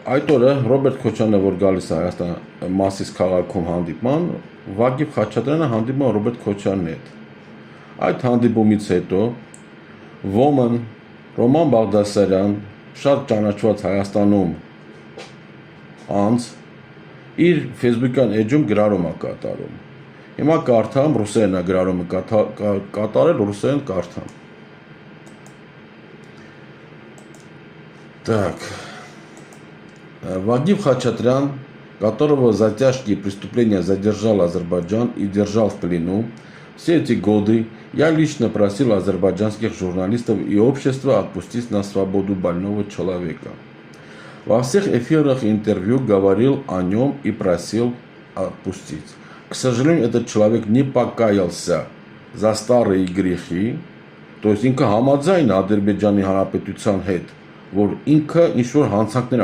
Այդ օրը Ռոբերտ Քոչարյանը, որ գալիս է Հայաստան Մասիս քաղաքում հանդիպման, Վագիվ Խաչատրյանը հանդիպում է Ռոբերտ Քոչարյանի հետ։ Այդ հանդիպումից հետո Ոմն, Ռոման Բաղդասարյան, շատ ճանաչված Հայաստանում անձ, իր Facebook-յան էջում գրառում է կատարում։ Հիմա կարդամ, ռուսերեն է գրառումը կատարել, ռուսերեն կարդամ։ Так. Вагив Хачатрян, которого за тяжкие преступления задержал Азербайджан и держал в плену, все эти годы я лично просил азербайджанских журналистов и общества отпустить на свободу больного человека. Во всех эфирах интервью говорил о нем и просил отпустить. К сожалению, этот человек не покаялся за старые грехи, то есть ինքը համաձայն է Ադրբեջանի Հանրապետության հետ, որ ինքը ինչ որ հանցանքներ